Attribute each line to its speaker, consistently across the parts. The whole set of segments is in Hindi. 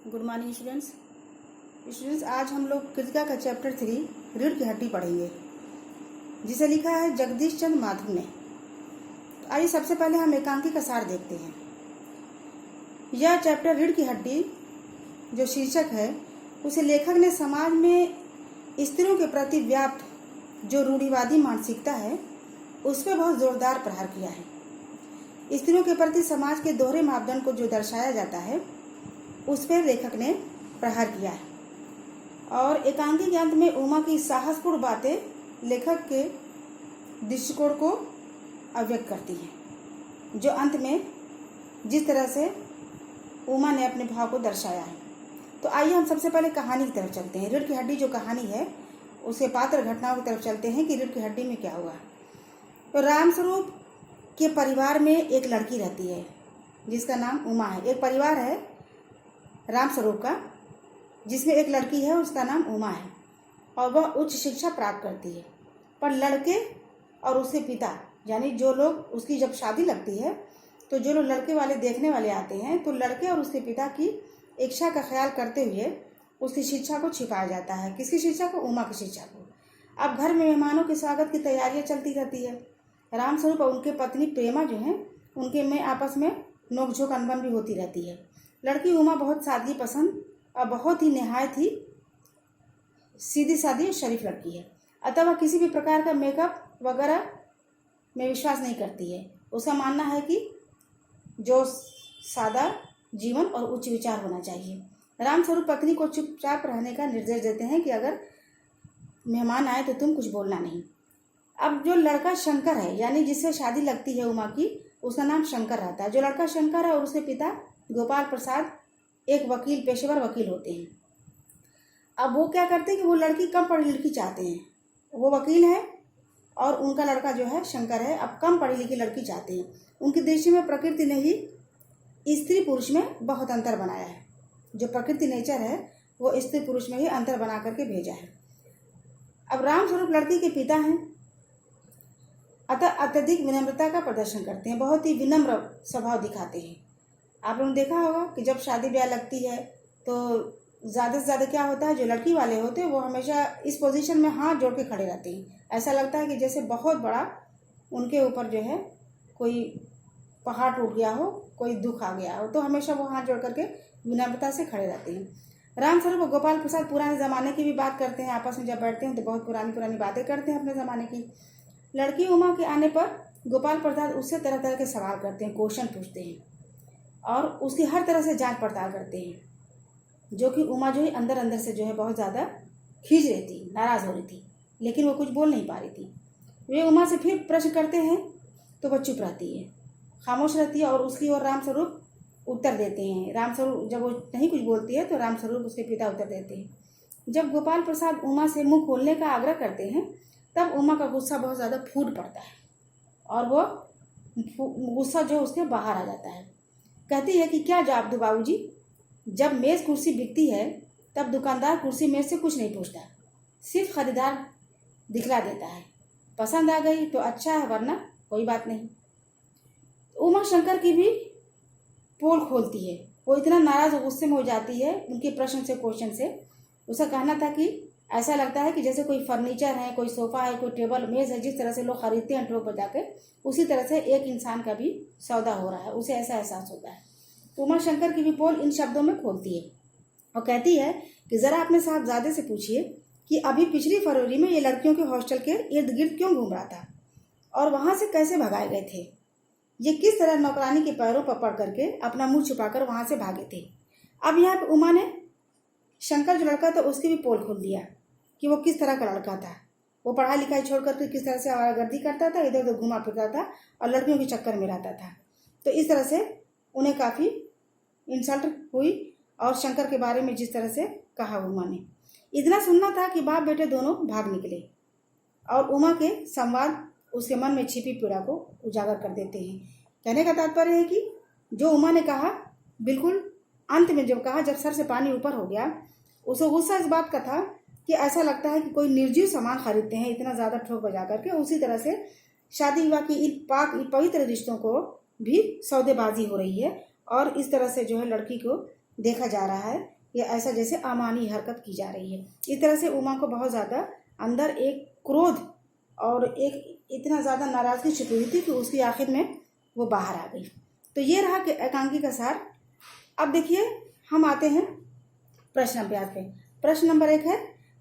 Speaker 1: Good morning students. आज हम लोग कृतिका का चैप्टर 3 रीढ़ की हड्डी पढ़ेंगे, जिसे लिखा है जगदीश चंद्र माथुर ने। तो आइए सबसे पहले हम एकांकी का सार देखते हैं। यह चैप्टर रीढ़ की हड्डी जो शीर्षक है, उसे लेखक ने समाज में स्त्रियों के प्रति व्याप्त जो रूढ़िवादी मानसिकता है, उस पर बहुत जोरदार प्रहार किया है। स्त्रियों के प्रति समाज के दोहरे मापदंड को जो दर्शाया जाता है, उस पर लेखक ने प्रहार किया है। और एकांकी के अंत में उमा की साहसपूर्ण बातें लेखक के दृष्टिकोण को अव्यक्त करती हैं, जो अंत में जिस तरह से उमा ने अपने भाव को दर्शाया है। तो आइए हम सबसे पहले कहानी की तरफ चलते हैं। रीढ़ की हड्डी जो कहानी है, उसे पात्र घटनाओं की तरफ चलते हैं कि रीढ़ की हड्डी में क्या हुआ। तो रामस्वरूप के परिवार में एक लड़की रहती है जिसका नाम उमा है। एक परिवार है रामस्वरूप का, जिसमें एक लड़की है, उसका नाम उमा है, और वह उच्च शिक्षा प्राप्त करती है। पर लड़के और उसके पिता, यानी जो लोग, उसकी जब शादी लगती है तो जो लोग लड़के वाले देखने वाले आते हैं, तो लड़के और उसके पिता की इच्छा का ख्याल करते हुए उसकी शिक्षा को छिपाया जाता है। किसकी शिक्षा को? उमा की शिक्षा को। अब घर में मेहमानों के स्वागत की तैयारियां चलती रहती है। रामस्वरूप और उनके पत्नी प्रेमा जो है, उनके में आपस में नोकझोंक अनबन भी होती रहती है। लड़की उमा बहुत सादगी पसंद और बहुत ही निहायत ही सीधी सादी और शरीफ लड़की है। अतः वह किसी भी प्रकार का मेकअप वगैरह में विश्वास नहीं करती है। उसका मानना है कि जो सादा जीवन और उच्च विचार होना चाहिए। रामस्वरूप पत्नी को चुपचाप रहने का निर्देश देते हैं कि अगर मेहमान आए तो तुम कुछ बोलना नहीं। अब जो लड़का शंकर है, यानी जिससे शादी लगती है उमा की, उसका नाम शंकर रहता है। जो लड़का शंकर है और उसके पिता गोपाल प्रसाद एक वकील, पेशेवर वकील होते हैं। अब वो क्या करते हैं कि वो लड़की कम पढ़ी लिखी चाहते हैं। वो वकील है और उनका लड़का जो है शंकर है, अब कम पढ़ी लिखी लड़की चाहते हैं। उनकी दृष्टि में प्रकृति ने ही स्त्री पुरुष में बहुत अंतर बनाया है। जो प्रकृति नेचर है, वो स्त्री पुरुष में ही अंतर बना करके भेजा है। अब रामस्वरूप लड़की के पिता हैं, अतः अत्यधिक विनम्रता का प्रदर्शन करते हैं, बहुत ही विनम्र स्वभाव दिखाते हैं। आप लोगों ने देखा होगा कि जब शादी ब्याह लगती है तो ज़्यादा से ज़्यादा क्या होता है, जो लड़की वाले होते हैं वो हमेशा इस पोजीशन में हाथ जोड़ के खड़े रहते हैं। ऐसा लगता है कि जैसे बहुत बड़ा उनके ऊपर जो है कोई पहाड़ टूट गया हो, कोई दुख आ गया हो, तो हमेशा वो हाथ जोड़ करके विनम्रता से खड़े रहते हैं। रामस्वरूप और गोपाल प्रसाद पुराने ज़माने की भी बात करते हैं। आपस में जब बैठते हैं तो बहुत पुरानी पुरानी बातें करते हैं अपने ज़माने की। लड़की उमा के आने पर गोपाल प्रसाद उससे तरह तरह के सवाल करते हैं, क्वेश्चन पूछते हैं और उसकी हर तरह से जांच पड़ताल करते हैं, जो कि उमा जो है अंदर अंदर से जो है बहुत ज़्यादा खींच रही थी, नाराज़ हो रही थी, लेकिन वो कुछ बोल नहीं पा रही थी। वे उमा से फिर प्रश्न करते हैं तो वह चुप रहती है, खामोश रहती है, और उसकी ओर रामस्वरूप उत्तर देते हैं। रामस्वरूप जब वो नहीं कुछ बोलती है तो रामस्वरूप उसके पिता उत्तर देते हैं। जब गोपाल प्रसाद उमा से मुँह खोलने का आग्रह करते हैं, तब उमा का गुस्सा बहुत ज़्यादा फूट पड़ता है और वो गुस्सा जो उसके बाहर आ जाता है। कहती है कि क्या जवाब दूँ बाबूजी? जब मेज़ कुर्सी बिकती है तब दुकानदार कुर्सी मेज़ से कुछ नहीं पूछता, सिर्फ खरीदार दिखला देता है। पसंद आ गई तो अच्छा है, वरना कोई बात नहीं। उमा शंकर की भी पोल खोलती है। वो इतना नाराज़ और गुस्से में हो जाती है उनके प्रश्न से, क्वेश्चन से। उसका कहना था कि ऐसा लगता है कि जैसे कोई फर्नीचर है, कोई सोफ़ा है, कोई टेबल मेज़ है, जिस तरह से लोग खरीदते हैं ठोक बजा के, उसी तरह से एक इंसान का भी सौदा हो रहा है, उसे ऐसा एहसास होता है। तो उमा शंकर की भी पोल इन शब्दों में खोलती है और कहती है कि ज़रा अपने साहबजादे से पूछिए कि अभी पिछली फरवरी में ये लड़कियों के हॉस्टल के इर्द गिर्द क्यों घूम रहा था और वहाँ से कैसे भगाए गए थे। ये किस तरह नौकरानी के पैरों पर पड़ करके अपना मुँह छुपाकर वहाँ से भागे थे। अब यहाँ पर उमा ने शंकर जो लड़का था उसकी भी पोल खोल दिया कि वो किस तरह का लड़का था। वो पढ़ाई लिखाई छोड़ करके किस तरह से आवारागर्दी करता था, इधर उधर घुमा फिरता था और लड़कियों के चक्कर में रहता था। तो इस तरह से उन्हें काफ़ी इंसल्ट हुई और शंकर के बारे में जिस तरह से कहा उमा ने। इतना सुनना था कि बाप बेटे दोनों भाग निकले और उमा के संवाद उसके मन में छिपी पीड़ा को उजागर कर देते हैं। कहने का तात्पर्य है कि जो उमा ने कहा, बिल्कुल अंत में जब कहा, जब सर से पानी ऊपर हो गया, उसे गुस्सा इस बात का था कि ऐसा लगता है कि कोई निर्जीव सामान खरीदते हैं इतना ज़्यादा ठोक बजा करके। उसी तरह से शादी विवाह की इन पवित्र रिश्तों को भी सौदेबाजी हो रही है और इस तरह से जो है लड़की को देखा जा रहा है कि ऐसा जैसे अमानवीय हरकत की जा रही है। इस तरह से उमा को बहुत ज़्यादा अंदर एक क्रोध और एक इतना ज़्यादा नाराज़गी छिपी हुई थी कि उसकी आखिर में वो बाहर आ गई। तो ये रहा कि एकांकी का सार। अब देखिए हम आते हैं प्रश्न अभ्यास पे। प्रश्न नंबर 1 है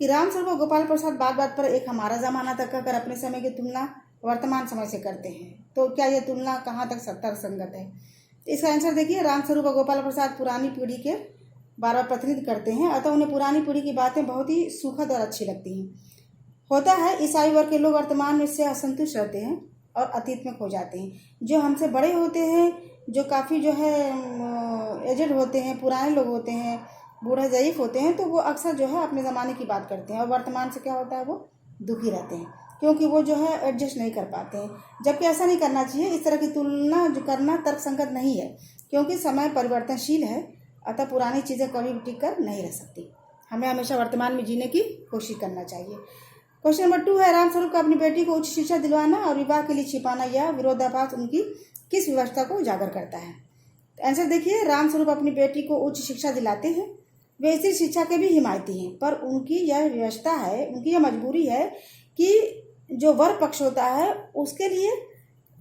Speaker 1: कि रामस्वरूप और गोपाल प्रसाद बात बात पर एक हमारा ज़माना तक कहकर अपने समय की तुलना वर्तमान समय से करते हैं, तो क्या यह तुलना कहाँ तक तर्कसंगत है? इसका आंसर देखिए, रामस्वरूप और गोपाल प्रसाद पुरानी पीढ़ी के बार बार प्रतिनिधित्व करते हैं, अतः उन्हें पुरानी पीढ़ी की बातें बहुत ही सुखद और अच्छी लगती हैं। होता है इस आयु वर्ग के लोग वर्तमान में से असंतुष्ट रहते हैं और अतीत में खो जाते हैं। जो हमसे बड़े होते हैं, जो काफ़ी जो है एजेड होते हैं, पुराने लोग होते हैं, बूढ़े ज़ईफ होते हैं, तो वो अक्सर जो है अपने ज़माने की बात करते हैं और वर्तमान से क्या होता है, वो दुखी रहते हैं क्योंकि वो जो है एडजस्ट नहीं कर पाते हैं। जबकि ऐसा नहीं करना चाहिए। इस तरह की तुलना जो करना तर्कसंगत नहीं है, क्योंकि समय परिवर्तनशील है, अतः पुरानी चीज़ें कभी भी टिक कर नहीं रह सकती। हमें हमेशा वर्तमान में जीने की कोशिश करना चाहिए। क्वेश्चन नंबर 2 है, रामस्वरूप का अपनी बेटी को उच्च शिक्षा दिलवाना और विवाह के लिए छिपाना यह विरोधाभास उनकी किस व्यवस्था को उजागर करता है? आंसर देखिए, रामस्वरूप अपनी बेटी को उच्च शिक्षा दिलाते हैं, वे स्त्री शिक्षा के भी हिमायती हैं, पर उनकी यह व्यवस्था है, उनकी यह मजबूरी है कि जो वर पक्ष होता है उसके लिए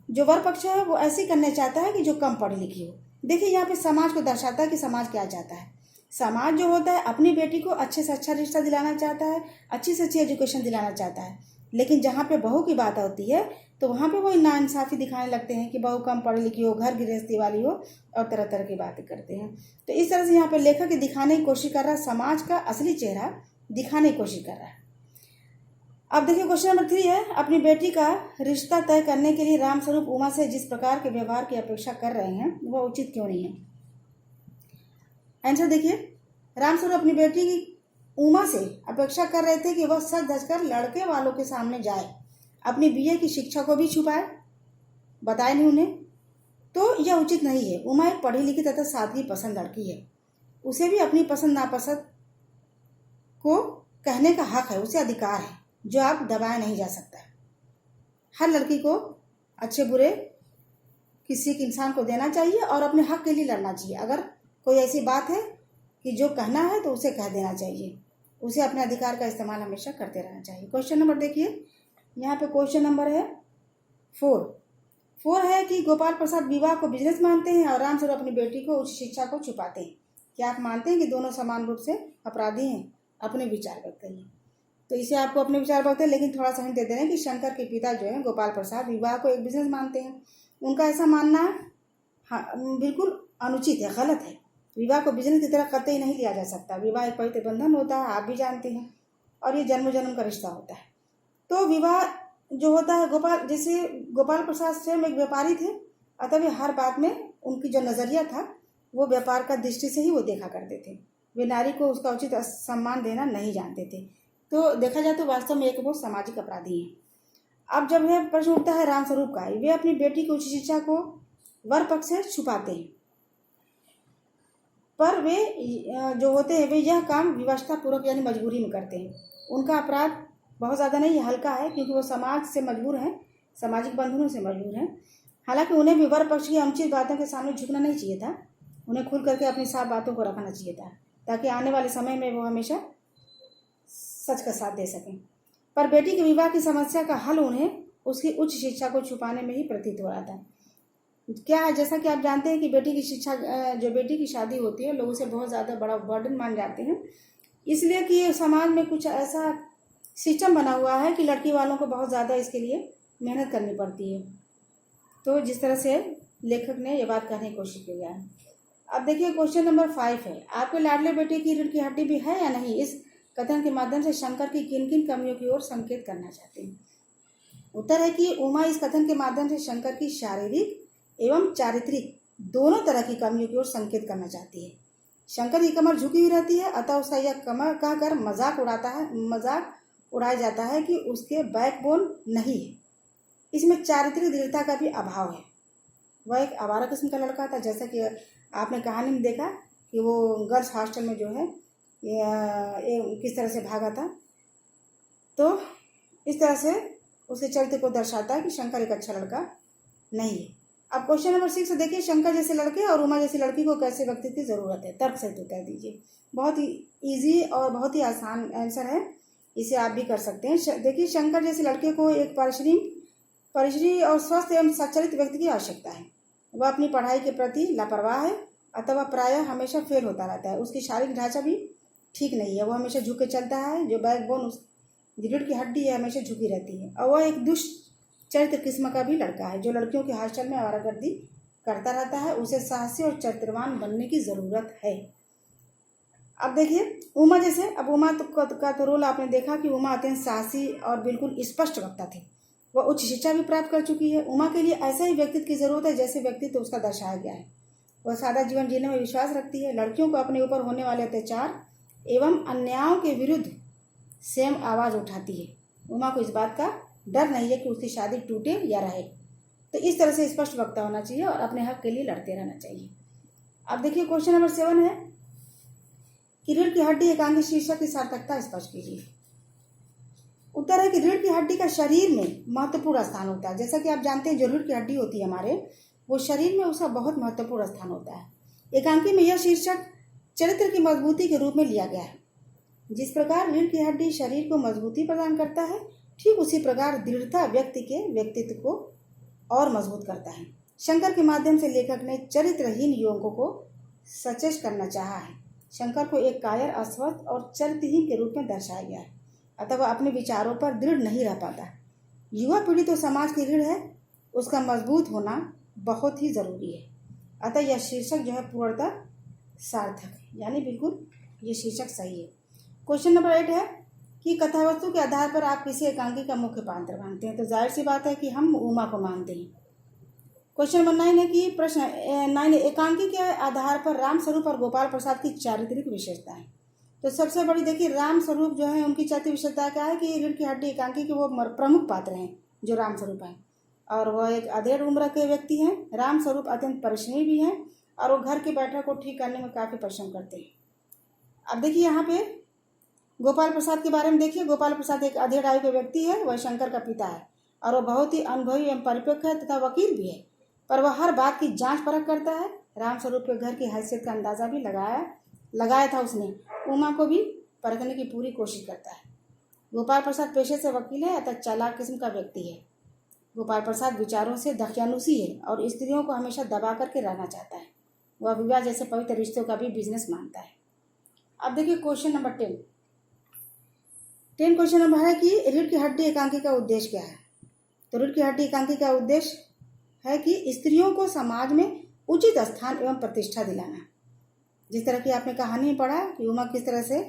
Speaker 1: जो वर पक्ष है वो ऐसी करना चाहता है कि जो कम पढ़ी लिखी हो। देखिए यहाँ पे समाज को दर्शाता है कि समाज क्या चाहता है। समाज जो होता है अपनी बेटी को अच्छे से अच्छा रिश्ता दिलाना चाहता है, अच्छी से अच्छी एजुकेशन दिलाना चाहता है, लेकिन जहाँ पे बहू की बात होती है तो वहाँ पे वो नाइंसाफ़ी दिखाने लगते हैं कि बहू कम पढ़ी लिखी हो, घर गृहस्थी वाली हो और तरह तरह की बातें करते हैं। तो इस तरह से यहाँ पे लेखक दिखाने की कोशिश कर रहा है, समाज का असली चेहरा दिखाने की कोशिश कर रहा है। अब देखिए क्वेश्चन नंबर 3 है, अपनी बेटी का रिश्ता तय करने के लिए रामस्वरूप उमा से जिस प्रकार के व्यवहार की अपेक्षा कर रहे हैं वह उचित क्यों नहीं है? आंसर देखिए, रामस्वरूप अपनी बेटी की उमा से अपेक्षा कर रहे थे कि वह सज धज कर लड़के वालों के सामने जाए, अपनी बीए की शिक्षा को भी छुपाए, बताए नहीं उन्हें, तो यह उचित नहीं है। उमा एक पढ़ी लिखी तथा सादगी पसंद लड़की है, उसे भी अपनी पसंद नापसंद को कहने का हक है, उसे अधिकार है जो आप दबाया नहीं जा सकता। हर लड़की को अच्छे बुरे किसी के इंसान को देना चाहिए और अपने हक के लिए लड़ना चाहिए। अगर कोई ऐसी बात है कि जो कहना है तो उसे कह देना चाहिए, उसे अपने अधिकार का इस्तेमाल हमेशा करते रहना चाहिए। क्वेश्चन नंबर देखिए, यहाँ पे क्वेश्चन नंबर है 4 है कि गोपाल प्रसाद विवाह को बिजनेस मानते हैं और रामस्वरूप अपनी बेटी को उच्च शिक्षा को छुपाते हैं। क्या आप मानते हैं कि दोनों समान रूप से अपराधी हैं? अपने विचार व्यक्त करिए। तो इसे आपको अपने विचार व्यक्त है, लेकिन थोड़ा सा हिंट दे दे रहे हैं कि शंकर के पिता जो है गोपाल प्रसाद विवाह को एक बिजनेस मानते हैं। उनका ऐसा मानना हाँ बिल्कुल अनुचित है, गलत है। विवाह को बिजनेस की तरह कतई नहीं लिया जा सकता। विवाह एक पवित्र बंधन होता है, आप भी जानते हैं, और ये जन्म जन्म का रिश्ता होता है। तो विवाह जो होता है, जैसे गोपाल प्रसाद स्वयं एक व्यापारी थे, अतः वे हर बात में उनकी जो नज़रिया था वो व्यापार का दृष्टि से ही वो देखा करते थे। वे नारी को उसका उचित सम्मान देना नहीं जानते थे। तो देखा जाए तो वास्तव में एक वो सामाजिक अपराधी हैं। अब जब यह प्रश्न उठता है रामस्वरूप का, वे अपनी बेटी की उच्च शिक्षा को वर पक्ष से छुपाते हैं, पर वे जो होते हैं वे यह काम व्यवस्था पूर्वक यानी मजबूरी में करते हैं। उनका अपराध बहुत ज़्यादा नहीं, हल्का है, क्योंकि वो समाज से मजबूर हैं, सामाजिक बंधनों से मजबूर हैं। हालांकि उन्हें भी वर पक्ष की अनुचित बातों के सामने झुकना नहीं चाहिए था, उन्हें खुल करके अपनी साफ बातों को रखना चाहिए था, ताकि आने वाले समय में वो हमेशा सच का साथ दे सकें। पर बेटी के विवाह की समस्या का हल उन्हें उसकी उच्च शिक्षा को छुपाने में ही प्रतीत हो रहा था। क्या है, जैसा कि आप जानते हैं कि बेटी की शिक्षा, जो बेटी की शादी होती है, लोग उसे बहुत ज़्यादा बड़ा बर्डन मान जाते हैं, इसलिए कि समाज में कुछ ऐसा सिस्टम बना हुआ है कि लड़की वालों को बहुत ज़्यादा इसके लिए मेहनत करनी पड़ती है। तो जिस तरह से लेखक ने ये बात कहने की कोशिश की है। अब देखिए क्वेश्चन नंबर 5 है, आपके लाडले बेटे की रीढ़ की हड्डी भी है या नहीं? इस कथन के माध्यम से शंकर की किन किन कमियों की ओर संकेत करना चाहते हैं? उत्तर है कि उमा इस कथन के माध्यम से शंकर की शारीरिक एवं चारित्रिक दोनों तरह की कमियों की ओर संकेत करना चाहती है। शंकर की कमर झुकी हुई रहती है, अतः उसका यह कमर कहकर मजाक उड़ाया जाता है कि उसके बैकबोन नहीं है। इसमें चारित्रिक दृढ़ता का भी अभाव है। वह एक आवारा किस्म का लड़का था, जैसा कि आपने कहानी में देखा कि वो गर्ल्स हॉस्टल में जो है किस तरह से भागा था। तो इस तरह से उसके चरित्र को दर्शाता है कि शंकर एक अच्छा लड़का नहीं है। अब क्वेश्चन नंबर 6 देखिए, शंकर जैसे लड़के और उमा जैसी लड़की को कैसे व्यक्ति की जरूरत है, तर्क से उत्तर दीजिए। बहुत ही इजी और बहुत ही आसान आंसर है, इसे आप भी कर सकते हैं। देखिए, शंकर जैसे लड़के को एक परिश्रमी और स्वस्थ एवं सच्चरित व्यक्ति की आवश्यकता है। वह अपनी पढ़ाई के प्रति लापरवाह है अथवा प्रायः हमेशा फेल होता रहता है। उसकी शारीरिक ढांचा भी ठीक नहीं है, वह हमेशा झुक के चलता है। जो बैकबोन उस रीढ़ की हड्डी है हमेशा झुकी रहती है। और वह एक दुष्ट चरित्र किस्म का भी लड़का है जो लड़कियों के हॉस्टल में आवारागर्दी करता रहता है। उसे साहसी और चरित्रवान बनने की जरूरत है। अब देखिए उमा जैसे, अब उमा का तो रोल आपने देखा कि उमा अत्यंत साहसी और बिल्कुल स्पष्ट वक्ता थी। वह उच्च शिक्षा भी प्राप्त कर चुकी है। उमा के लिए ऐसा ही व्यक्तित्व की जरूरत है जैसे व्यक्तित्व उसका दर्शाया गया है। वह सादा जीवन जीने में विश्वास रखती है। लड़कियों को अपने ऊपर होने वाले अत्याचार एवं अन्यायों के विरुद्ध स्वयं आवाज उठाती है। उमा को इस बात का डर नहीं है कि उसकी शादी टूटे या रहे। तो इस तरह से स्पष्ट वक्ता होना चाहिए और अपने हक के लिए लड़ते रहना चाहिए। अब देखिए क्वेश्चन नंबर 7 है कि रीढ़ की हड्डी एकांकी शीर्षक की सार्थकता स्पष्ट कीजिए। उत्तर है कि रीढ़ की हड्डी का शरीर में महत्वपूर्ण स्थान होता है। जैसा कि आप जानते हैं, जो रीढ़ की हड्डी होती है हमारे, वो शरीर में उसका बहुत महत्वपूर्ण स्थान होता है। एकांकी में यह शीर्षक चरित्र की मजबूती के रूप में लिया गया है। जिस प्रकार रीढ़ की हड्डी शरीर को मजबूती प्रदान करता है, ठीक उसी प्रकार दृढ़ता व्यक्ति के व्यक्तित्व को और मजबूत करता है। शंकर के माध्यम से लेखक ने चरित्रहीन युवकों को सचेत करना चाहा है। शंकर को एक कायर, अस्वस्थ और चरित्रहीन के रूप में दर्शाया गया है, अतः वह अपने विचारों पर दृढ़ नहीं रह पाता। युवा पीढ़ी तो समाज की रीढ़ है, उसका मजबूत होना बहुत ही जरूरी है। अतः यह शीर्षक जो है पूर्णतः सार्थक है, यानी बिल्कुल ये शीर्षक सही है। क्वेश्चन नंबर 8 है कि कथावस्तु के आधार पर आप किसी एकांकी का मुख्य पात्र मानते हैं। तो जाहिर सी बात है कि हम उमा को मानते हैं। क्वेश्चन नंबर 9 है कि प्रश्न 9 एकांकी के आधार पर राम स्वरूप और गोपाल प्रसाद की चारित्रिक विशेषताएं। तो सबसे बड़ी देखिए, राम स्वरूप जो है उनकी चारित्रिक विशेषता क्या है कि रीढ़ की हड्डी एकांकी के वो प्रमुख पात्र हैं जो राम स्वरूप हैं, और वह एक अधेड़ उम्र के व्यक्ति हैं। राम स्वरूप अत्यंत परिश्रमी भी हैं और वो घर के बैठक को ठीक करने में काफ़ी परिश्रम करते हैं। अब देखिए यहाँ पे गोपाल प्रसाद के बारे में देखिए। गोपाल प्रसाद एक अधेड़ आयु के व्यक्ति है, वह शंकर का पिता है और वह बहुत ही अनुभवी एवं परिपक्व है तथा वकील भी है, पर वह हर बात की जांच परख करता है। राम स्वरूप के घर की हैसियत का अंदाजा भी लगाया था उसने। उमा को भी परखने की पूरी कोशिश करता है। गोपाल प्रसाद पेशे से वकील है अतः चालाक किस्म का व्यक्ति है। गोपाल प्रसाद विचारों से दकियानुसी है और स्त्रियों को हमेशा दबा करके रहना चाहता है। वह विवाह जैसे पवित्र रिश्तों का भी बिजनेस मानता है। अब देखिए क्वेश्चन नंबर 10 क्वेश्चन नंबर है कि रीढ़ की हड्डी एकांकी का उद्देश्य क्या है। तो रीढ़ की हड्डी एकांकी का उद्देश्य है कि स्त्रियों को समाज में उचित स्थान एवं प्रतिष्ठा दिलाना। जिस तरह की आपने कहानी में पढ़ा कि उमा किस तरह से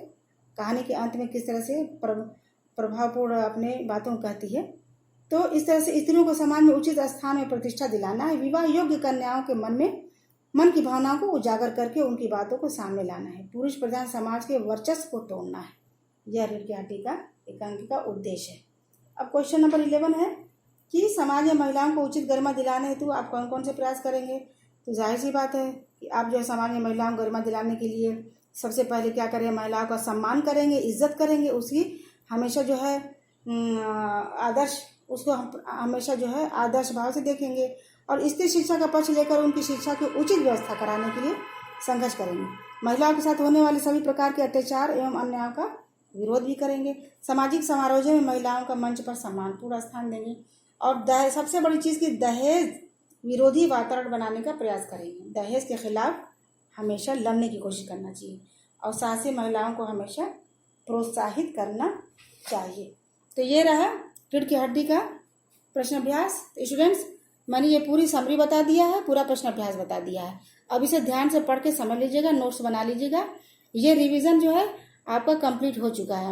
Speaker 1: कहानी के अंत में किस तरह से प्रभावपूर्ण अपने बातों को कहती है, तो इस तरह से स्त्रियों को समाज में उचित स्थान में प्रतिष्ठा दिलाना है। विवाह योग्य कन्याओं के मन की भावनाओं को उजागर करके उनकी बातों को सामने लाना है। पुरुष प्रधान समाज के वर्चस्व को तोड़ना है। यह रीढ़ की हड्डी का एकांकी का उद्देश्य है। अब क्वेश्चन नंबर 11 है कि समाज में महिलाओं को उचित गरिमा दिलाने हेतु आप कौन कौन से प्रयास करेंगे। तो जाहिर सी बात है कि आप जो है समाज में महिलाओं को गरिमा दिलाने के लिए सबसे पहले क्या करें, महिलाओं का सम्मान करेंगे, इज्जत करेंगे, उसकी हमेशा जो है उसको हमेशा जो है आदर्श भाव से देखेंगे और स्त्री शिक्षा का पक्ष लेकर उनकी शिक्षा की उचित व्यवस्था कराने के लिए संघर्ष करेंगे। महिलाओं के साथ होने वाले सभी प्रकार के अत्याचार एवं अन्यायों का विरोध भी करेंगे। सामाजिक समारोह में महिलाओं का मंच पर सम्मानपूर्ण स्थान देंगे और सबसे बड़ी चीज़ की दहेज विरोधी वातावरण बनाने का प्रयास करेंगे। दहेज के खिलाफ हमेशा लड़ने की कोशिश करना चाहिए और साहसी महिलाओं को हमेशा प्रोत्साहित करना चाहिए। तो ये रहा रीढ़ की हड्डी का प्रश्न अभ्यास। तो स्टूडेंट्स, मैंने ये पूरी समरी बता दिया है, पूरा प्रश्न अभ्यास बता दिया है। अब इसे ध्यान से पढ़ के समझ लीजिएगा, नोट्स बना लीजिएगा। ये रिवीजन जो है आपका कंप्लीट हो चुका है।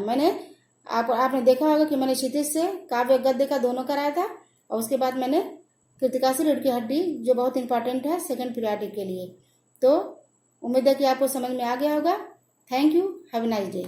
Speaker 1: आपने देखा होगा कि मैंने क्षितिज से काव्य गद्य का दोनों कराया था और उसके बाद मैंने कृतिका से रीढ़ की हड्डी, जो बहुत इंपॉर्टेंट है सेकंड पीरियड के लिए। तो उम्मीद है कि आपको समझ में आ गया होगा। Thank you, have a nice day.